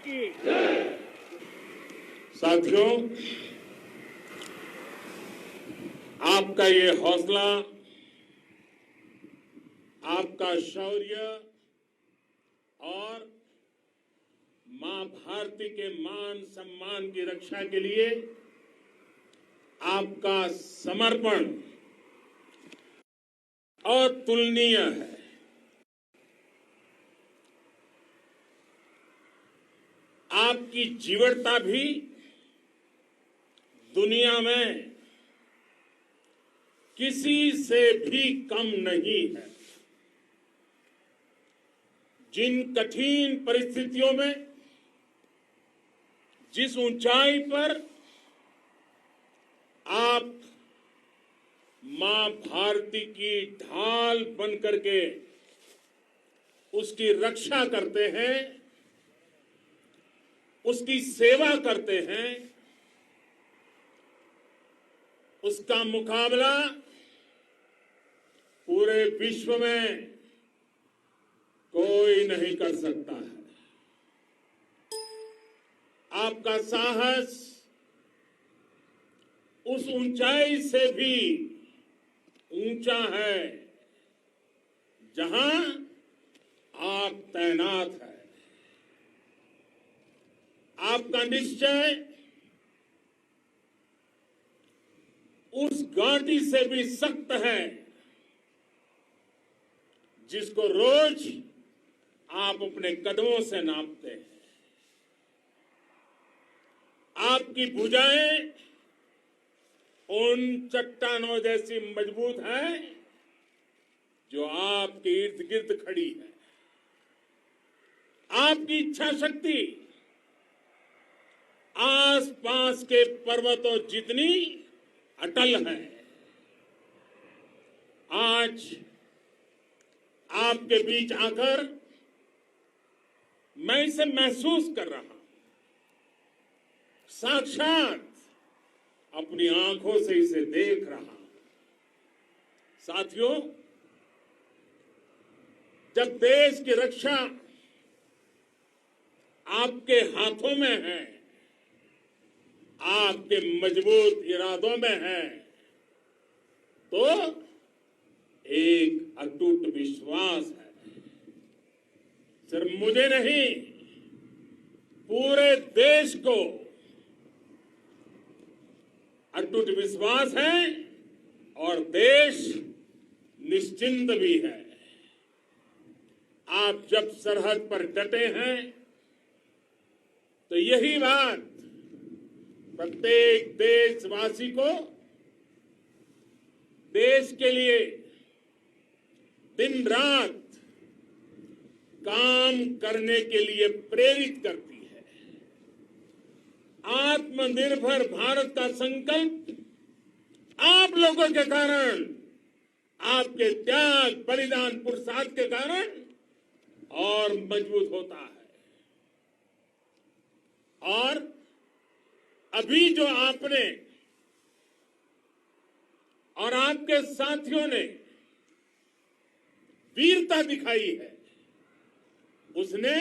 की। साथियों, आपका ये हौसला, आपका शौर्य और मां भारती के मान सम्मान की रक्षा के लिए आपका समर्पण अतुलनीय है। आपकी जीवटता भी दुनिया में किसी से भी कम नहीं है। जिन कठिन परिस्थितियों में, जिस ऊंचाई पर आप मां भारती की ढाल बनकर के उसकी रक्षा करते हैं, उसकी सेवा करते हैं, उसका मुकाबला पूरे विश्व में कोई नहीं कर सकता है। आपका साहस उस ऊंचाई से भी ऊंचा है जहां आप तैनात हैं। आपका निश्चय उस घाटी से भी सख्त है जिसको रोज आप अपने कदमों से नापते हैं। आपकी भुजाएं उन चट्टानों जैसी मजबूत है जो आपके इर्द गिर्द खड़ी है। आपकी इच्छा शक्ति आसपास के पर्वतों जितनी अटल है। आज आपके बीच आकर मैं इसे महसूस कर रहा हूं, साक्षात अपनी आंखों से इसे देख रहा हूं। साथियों, जब देश की रक्षा आपके हाथों में है, आपके मजबूत इरादों में है, तो एक अटूट विश्वास है। सिर्फ मुझे नहीं, पूरे देश को अटूट विश्वास है और देश निश्चिंत भी है। आप जब सरहद पर डटे हैं तो यही बात प्रत्येक देशवासी को देश के लिए दिन रात काम करने के लिए प्रेरित करती है। आत्मनिर्भर भारत का संकल्प आप लोगों के कारण, आपके त्याग बलिदान पुरुषार्थ के कारण और मजबूत होता है। और अभी जो आपने और आपके साथियों ने वीरता दिखाई है, उसने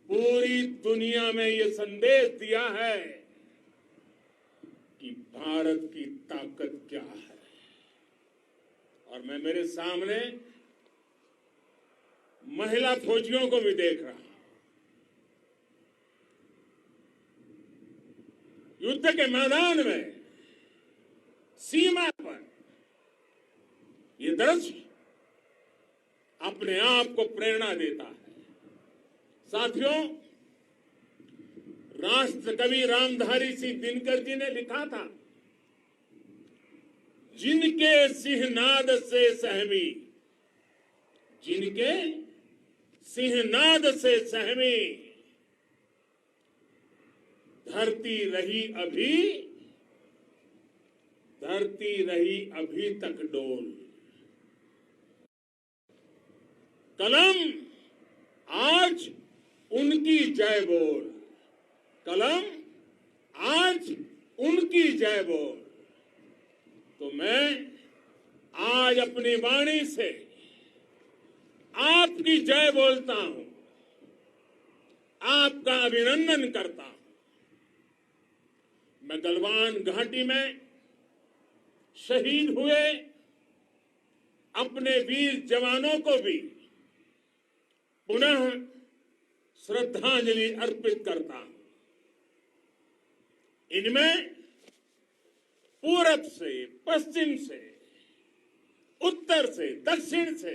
पूरी दुनिया में यह संदेश दिया है कि भारत की ताकत क्या है। और मैं मेरे सामने महिला फौजियों को भी देख रहा हूं। युद्ध के मैदान में, सीमा पर यह दृश्य अपने आप को प्रेरणा देता है। साथियों, राष्ट्र कवि रामधारी सिंह दिनकर जी ने लिखा था, जिनके सिंहनाद से सहमी, जिनके सिंहनाद से सहमी धरती रही अभी तक डोल। कलम आज उनकी जय बोल, कलम आज उनकी जय बोल। तो मैं आज अपनी वाणी से आपकी जय बोलता हूं। आपका अभिनंदन करता हूं। मैं गलवान घाटी में शहीद हुए अपने वीर जवानों को भी पुनः श्रद्धांजलि अर्पित करता हूं। इनमें पूरब से, पश्चिम से, उत्तर से, दक्षिण से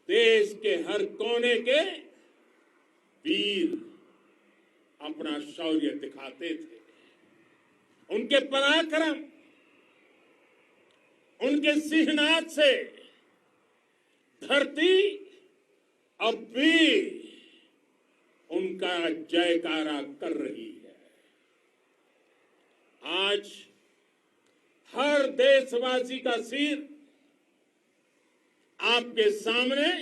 देश के हर कोने के वीर अपना शौर्य दिखाते थे। उनके पराक्रम, उनके सिंहनाद से धरती अब भी उनका जयकारा कर रही है। आज हर देशवासी का सिर आपके सामने,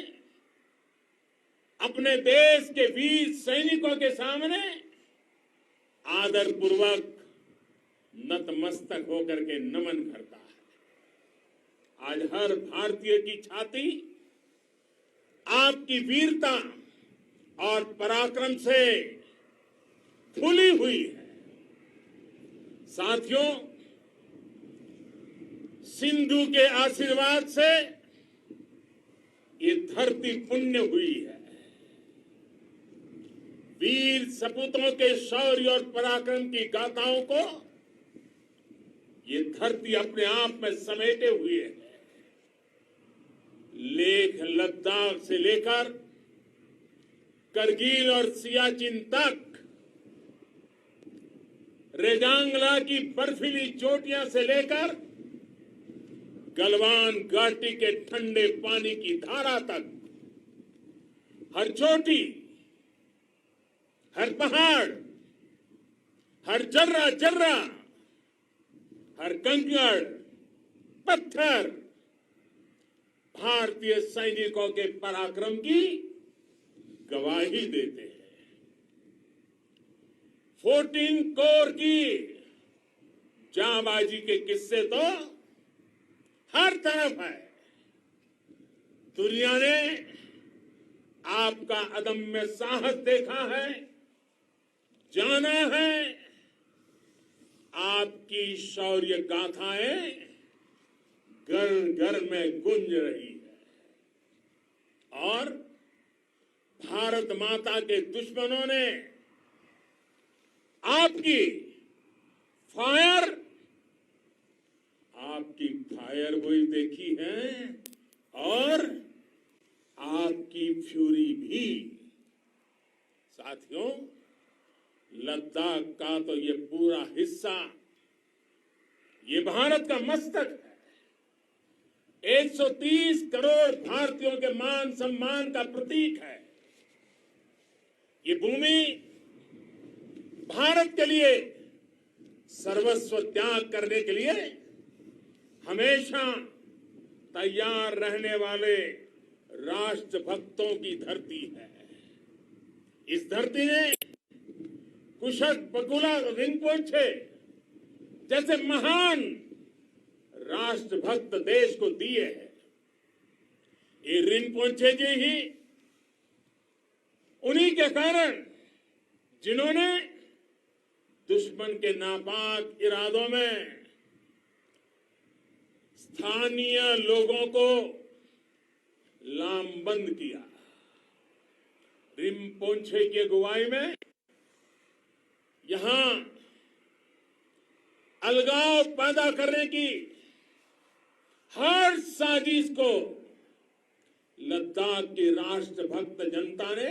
अपने देश के वीर सैनिकों के सामने आदरपूर्वक नतमस्तक होकर के नमन करता है। आज हर भारतीय की छाती आपकी वीरता और पराक्रम से फूली हुई है। साथियों, सिंधु के आशीर्वाद से ये धरती पुण्य हुई है। वीर सपूतों के शौर्य और पराक्रम की गाथाओं को ये धरती अपने आप में समेटे हुए है। लेह लद्दाख से लेकर करगिल और सियाचिन तक, रेजांगला की बर्फीली चोटियां से लेकर गलवान घाटी के ठंडे पानी की धारा तक, हर चोटी, हर पहाड़, हर जर्रा जर्रा, हर कंकड़, पत्थर भारतीय सैनिकों के पराक्रम की गवाही देते हैं। 14 कोर की जांबाजी के किस्से तो हर तरफ है। दुनिया ने आपका अदम्य साहस देखा है, जाना है। आपकी शौर्य गाथाएं घर घर में गूंज रही है और भारत माता के दुश्मनों ने आपकी फायर हुई देखी है और आपकी फ्यूरी भी। साथियों, लद्दाख का तो ये पूरा हिस्सा ये भारत का मस्तक है। 130 करोड़ भारतीयों के मान सम्मान का प्रतीक है। ये भूमि भारत के लिए सर्वस्व त्याग करने के लिए हमेशा तैयार रहने वाले राष्ट्रभक्तों की धरती है। इस धरती ने कुशक बकुला रिनपोचे जैसे महान राष्ट्रभक्त देश को दिए हैं। ये रिनपोचे जी ही उन्हीं के कारण जिन्होंने दुश्मन के नापाक इरादों में स्थानीय लोगों को लामबंद किया। रिनपोचे की अगुवाई में यहां अलगाव पैदा करने की हर साजिश को लद्दाख की राष्ट्रभक्त जनता ने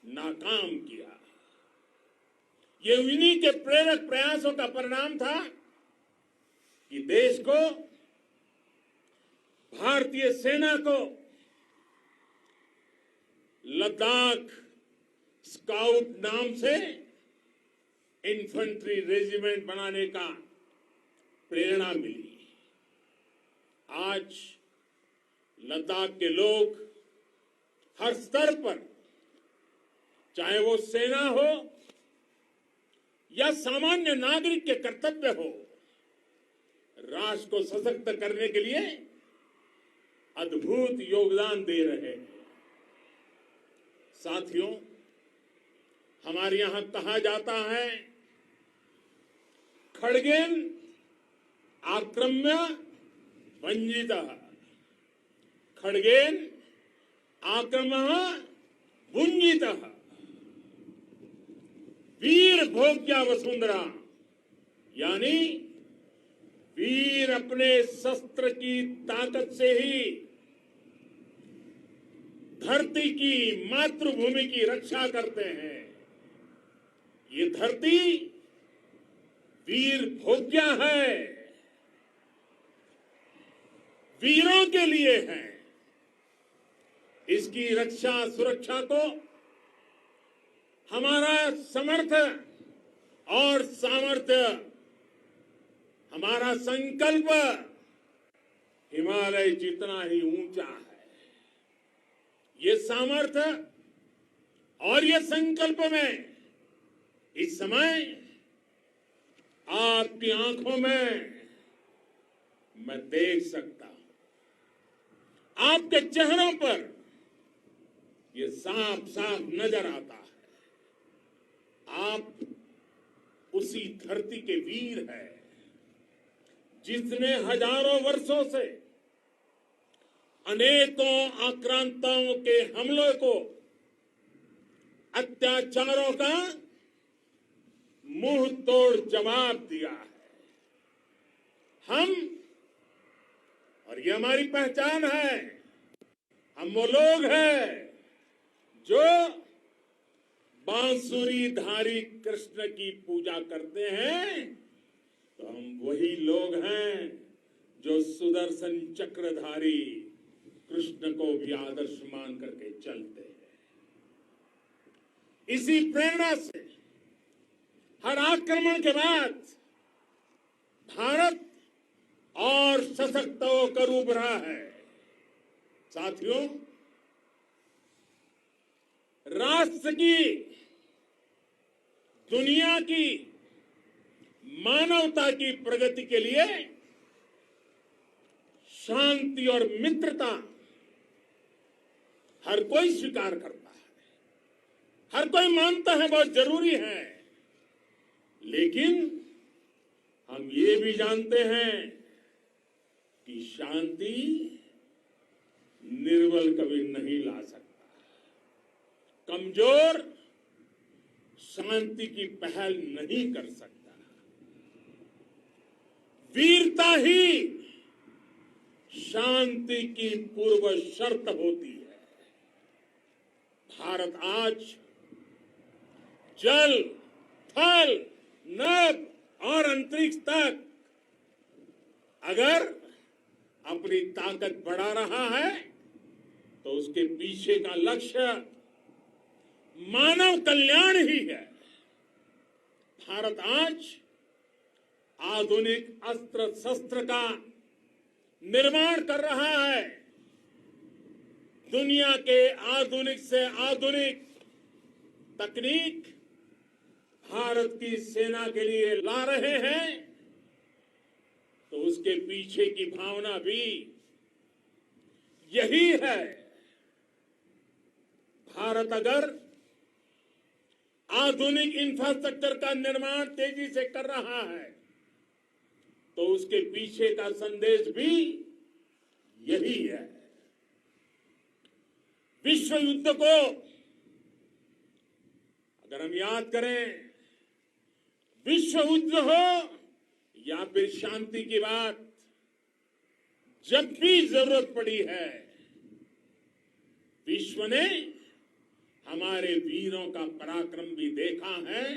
नाकाम किया। ये उन्हीं के प्रेरक प्रयासों का परिणाम था कि देश को, भारतीय सेना को लद्दाख स्काउट नाम से इन्फेंट्री रेजिमेंट बनाने का प्रेरणा मिली। आज लद्दाख के लोग हर स्तर पर, चाहे वो सेना हो या सामान्य नागरिक के कर्तव्य हो, राष्ट्र को सशक्त करने के लिए अद्भुत योगदान दे रहे हैं। साथियों, हमारे यहां कहा जाता है, खड्गेन आक्रम्य भंजितः, खड्गेन आक्रम्य भुंजितः। वीर भोग्या वसुंधरा, यानी वीर अपने शस्त्र की ताकत से ही धरती की, मातृभूमि की रक्षा करते हैं। ये धरती वीर भोग्या है, वीरों के लिए है। इसकी रक्षा सुरक्षा को हमारा समर्थ और सामर्थ्य, हमारा संकल्प हिमालय जितना ही ऊंचा है। ये सामर्थ्य और ये संकल्प में इस समय आपकी आंखों में मैं देख सकता हूं, आपके चेहरों पर ये साफ साफ नजर आता है। आप उसी धरती के वीर हैं जिसने हजारों वर्षों से अनेकों आक्रांताओं के हमलों को, अत्याचारों का मुंह तोड़ जवाब दिया है। हम, और ये हमारी पहचान है, हम वो लोग हैं जो बांसुरीधारी कृष्ण की पूजा करते हैं, तो हम वही लोग हैं जो सुदर्शन चक्रधारी कृष्ण को भी आदर्श मान करके चलते हैं। इसी प्रेरणा से हर आक्रमण के बाद भारत और सशक्त होकर उभरा है। साथियों, राष्ट्र की, दुनिया की, मानवता की प्रगति के लिए शांति और मित्रता हर कोई स्वीकार करता है, हर कोई मानता है बहुत जरूरी है। लेकिन हम ये भी जानते हैं कि शांति निर्बल कभी नहीं ला सकता। कमजोर शांति की पहल नहीं कर सकता। वीरता ही शांति की पूर्व शर्त होती है। भारत आज जल, थल, नभ और अंतरिक्ष तक अगर अपनी ताकत बढ़ा रहा है तो उसके पीछे का लक्ष्य मानव कल्याण ही है। भारत आज आधुनिक अस्त्र शस्त्र का निर्माण कर रहा है। दुनिया के आधुनिक से आधुनिक तकनीक भारत की सेना के लिए ला रहे हैं, तो उसके पीछे की भावना भी यही है। भारत अगर आधुनिक इंफ्रास्ट्रक्चर का निर्माण तेजी से कर रहा है तो उसके पीछे का संदेश भी यही है। विश्व युद्ध को अगर हम याद करें, विश्व युद्ध हो या फिर शांति की बात, जब भी जरूरत पड़ी है, विश्व ने हमारे वीरों का पराक्रम भी देखा है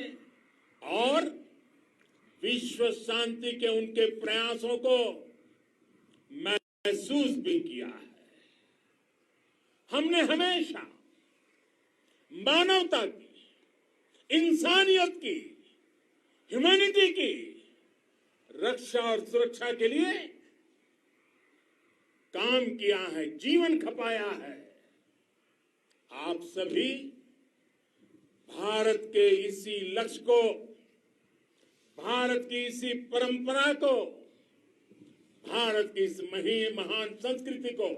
और विश्व शांति के उनके प्रयासों को महसूस भी किया है। हमने हमेशा मानवता की, इंसानियत की, ह्यूमैनिटी की रक्षा और सुरक्षा के लिए काम किया है, जीवन खपाया है। आप सभी भारत के इसी लक्ष्य को, भारत की इसी परंपरा को, भारत की इस महान संस्कृति को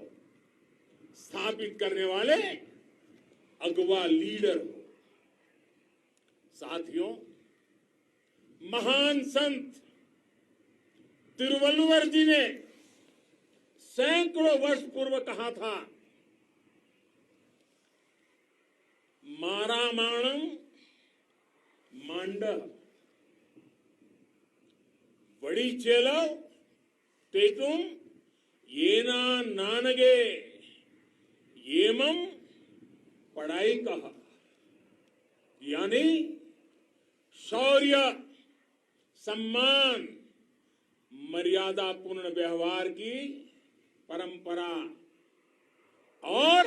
स्थापित करने वाले अगवा लीडर हो। साथियों, महान संत तिरुवल्लुवर जी ने सैकड़ों वर्ष पूर्व कहा था, मारामाणम मांड वड़ी चेलो तेतुम येना नानगे येमम पढ़ाई कहा, यानी शौर्य, सम्मान, मर्यादा पूर्ण व्यवहार की परंपरा और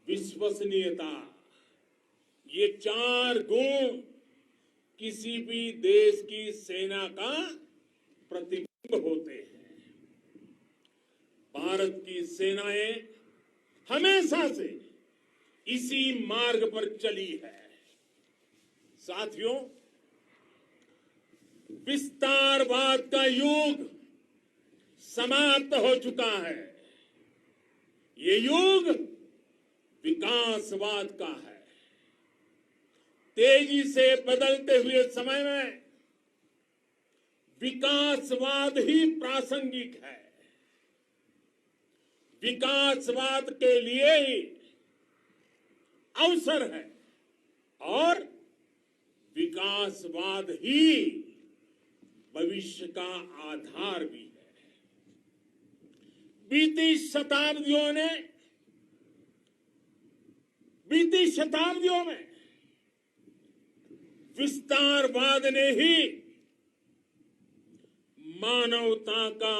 विश्वसनीयता, ये 4 गुण किसी भी देश की सेना का प्रतिबिंब होते हैं। भारत की सेनाएं हमेशा से इसी मार्ग पर चली है। साथियों, विस्तारवाद का युग समाप्त हो चुका है। ये युग विकासवाद का है। तेजी से बदलते हुए समय में विकासवाद ही प्रासंगिक है। विकासवाद के लिए ही अवसर है और विकासवाद ही भविष्य का आधार भी है। बीती शताब्दियों में विस्तारवाद ने ही मानवता का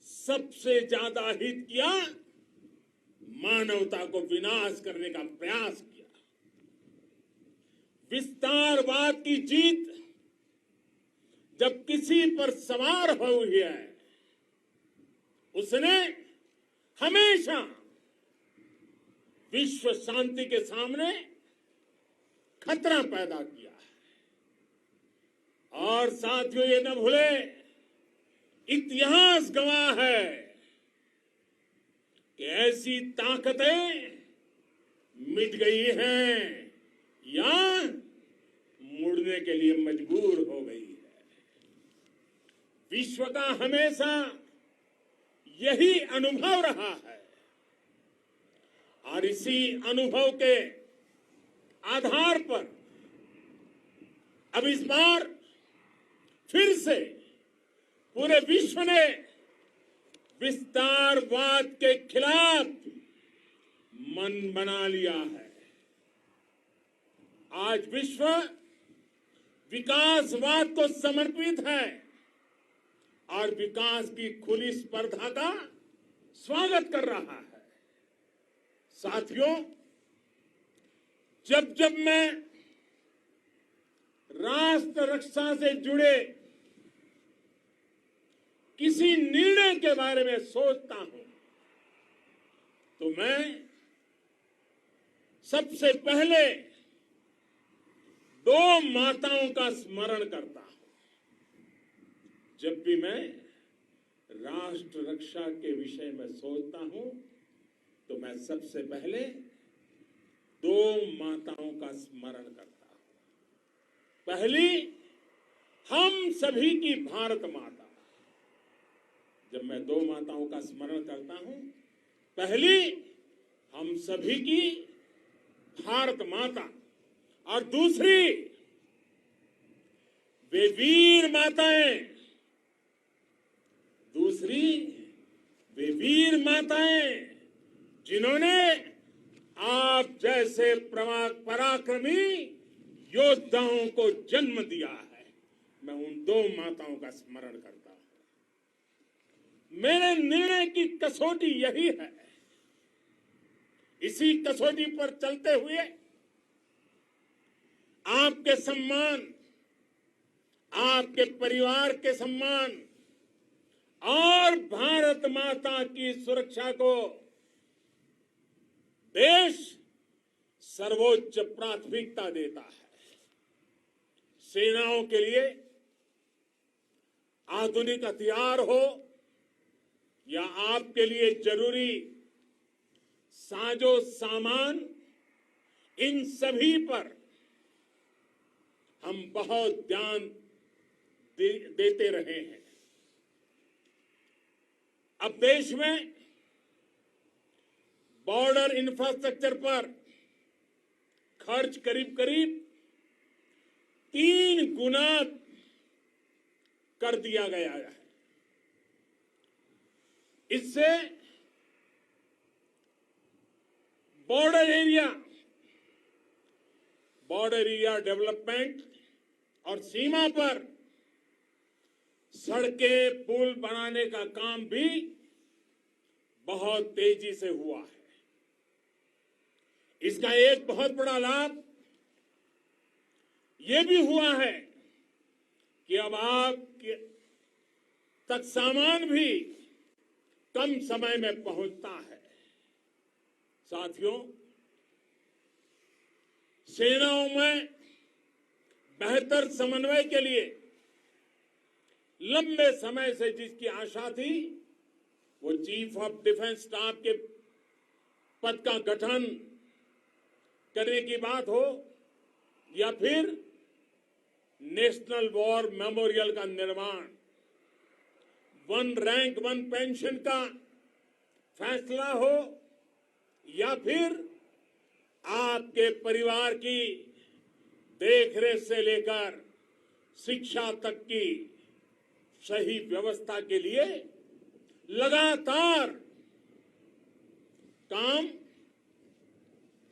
सबसे ज्यादा हित किया, मानवता को विनाश करने का प्रयास किया। विस्तारवाद की जीत जब किसी पर सवार हुई है, उसने हमेशा विश्व शांति के सामने खतरा पैदा किया है। और साथियों, ये न भूले, इतिहास गवाह है कि ऐसी ताकतें मिट गई हैं या मुड़ने के लिए मजबूर हो गई है। विश्व का हमेशा यही अनुभव रहा है और इसी अनुभव के आधार पर अब इस बार फिर से पूरे विश्व ने विस्तारवाद के खिलाफ मन बना लिया है। आज विश्व विकासवाद को समर्पित है और विकास की खुली स्पर्धा का स्वागत कर रहा है। साथियों, जब जब मैं राष्ट्र रक्षा से जुड़े किसी निर्णय के बारे में सोचता हूं, तो मैं सबसे पहले 2 माताओं का स्मरण करता हूं। जब भी मैं राष्ट्र रक्षा के विषय में सोचता हूं, तो मैं सबसे पहले 2 माताओं का स्मरण करता हूं। पहली, हम सभी की भारत माता। जब मैं 2 माताओं का स्मरण करता हूं, पहली हम सभी की भारत माता और दूसरी वे वीर माताएं, जिन्होंने आप जैसे पराक्रमी योद्धाओं को जन्म दिया है। मैं उन 2 माताओं का स्मरण करता हूं। मेरे निर्णय की कसौटी यही है। इसी कसौटी पर चलते हुए आपके सम्मान, आपके परिवार के सम्मान और भारत माता की सुरक्षा को देश सर्वोच्च प्राथमिकता देता है। सेनाओं के लिए आधुनिक हथियार हो या आपके लिए जरूरी साजो सामान इन सभी पर हम बहुत ध्यान देते रहे हैं। अब देश में बॉर्डर इंफ्रास्ट्रक्चर पर खर्च करीब करीब 3 गुना कर दिया गया है। इससे बॉर्डर एरिया डेवलपमेंट और सीमा पर सड़कें पुल बनाने का काम भी बहुत तेजी से हुआ है। इसका एक बहुत बड़ा लाभ ये भी हुआ है कि अब आप तक सामान भी कम समय में पहुंचता है। साथियों, सेनाओं में बेहतर समन्वय के लिए लंबे समय से जिसकी आशा थी, वो चीफ ऑफ डिफेंस स्टाफ के पद का गठन करने की बात हो या फिर नेशनल वॉर मेमोरियल का निर्माण, 1 रैंक 1 पेंशन का फैसला हो या फिर आपके परिवार की देखरेख से लेकर शिक्षा तक की सही व्यवस्था के लिए लगातार काम,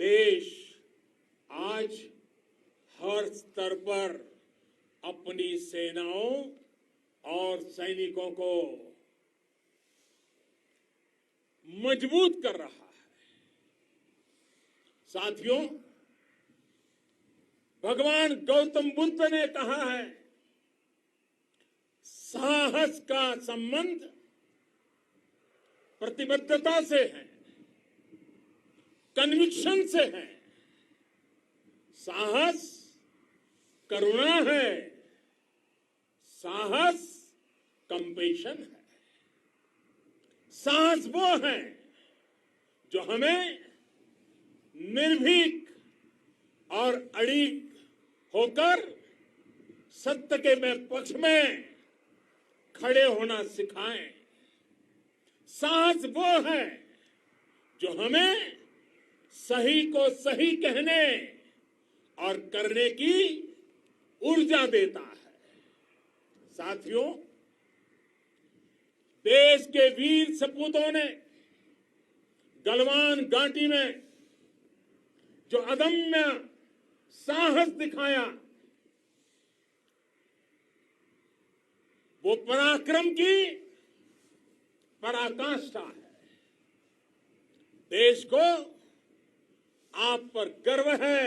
देश आज हर स्तर पर अपनी सेनाओं और सैनिकों को मजबूत कर रहा है। साथियों, भगवान गौतम बुद्ध ने कहा है, साहस का संबंध प्रतिबद्धता से है, कन्विक्शन से है। साहस करुणा है, साहस कंपेशन है। साहस वो है जो हमें निर्भीक और अड़िग होकर सत्य के पक्ष में खड़े होना सिखाएं। साहस वो है जो हमें सही को सही कहने और करने की ऊर्जा देता है। साथियों, देश के वीर सपूतों ने गलवान घाटी में जो अदम्य साहस दिखाया, वो पराक्रम की पराकाष्ठा है। देश को आप पर गर्व है,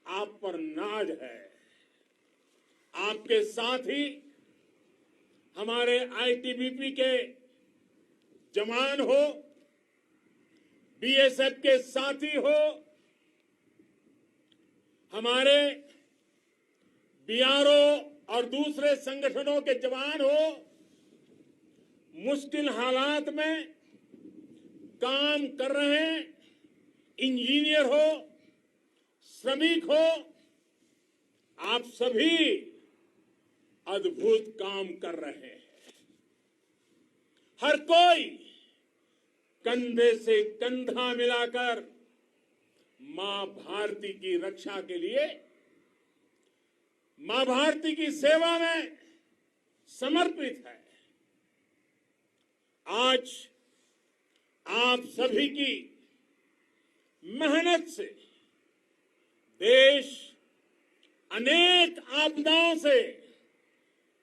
आप पर नाज है। आपके साथ ही हमारे आईटीबीपी के जवान हो, बीएसएफ के साथी हो, हमारे बीआरओ और दूसरे संगठनों के जवान हो, मुश्किल हालात में काम कर रहे हैं, इंजीनियर हो, श्रमिक हो, आप सभी अद्भुत काम कर रहे हैं। हर कोई कंधे से कंधा मिलाकर मां भारती की रक्षा के लिए, मां भारती की सेवा में समर्पित है। आज आप सभी की मेहनत से देश अनेक आपदाओं से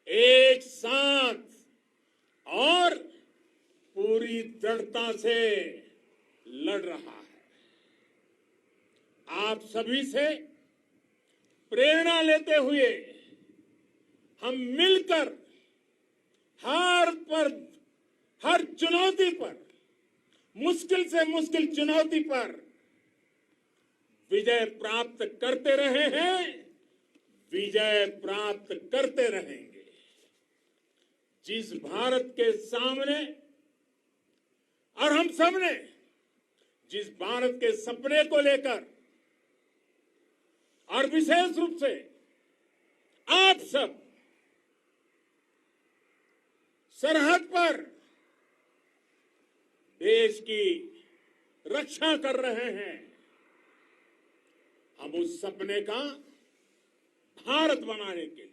एक साथ और पूरी दृढ़ता से लड़ रहा है। आप सभी से प्रेरणा लेते हुए हम मिलकर हर चुनौती पर, मुश्किल से मुश्किल चुनौती पर विजय प्राप्त करते रहे हैं, विजय प्राप्त करते रहेंगे। जिस भारत के सामने और हम सबने जिस भारत के सपने को लेकर और विशेष रूप से आप सब सरहद पर देश की रक्षा कर रहे हैं। हम उस सपने का भारत बनाने के लिए,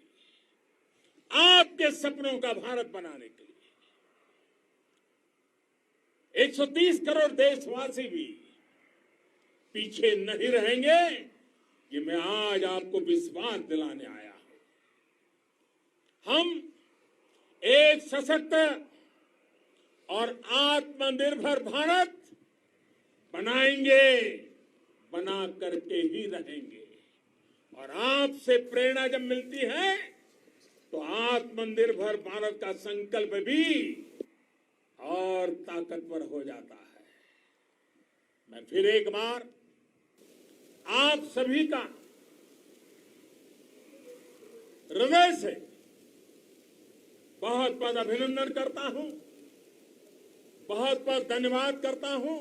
आपके सपनों का भारत बनाने के लिए 130 करोड़ देशवासी भी पीछे नहीं रहेंगे, ये मैं आज आपको विश्वास दिलाने आया हूं। हम एक सशक्त और आत्मनिर्भर भारत बनाएंगे, बना करके ही रहेंगे। और आपसे प्रेरणा जब मिलती है तो आत्मनिर्भर भारत का संकल्प भी और ताकतवर हो जाता है। मैं फिर एक बार आप सभी का हृदय से बहुत बहुत अभिनंदन करता हूं, बहुत बहुत धन्यवाद करता हूं।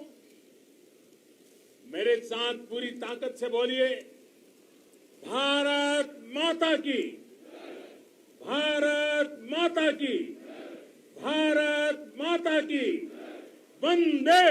मेरे साथ पूरी ताकत से बोलिए, भारत माता की, भारत माता की, भारत माता की, वंदे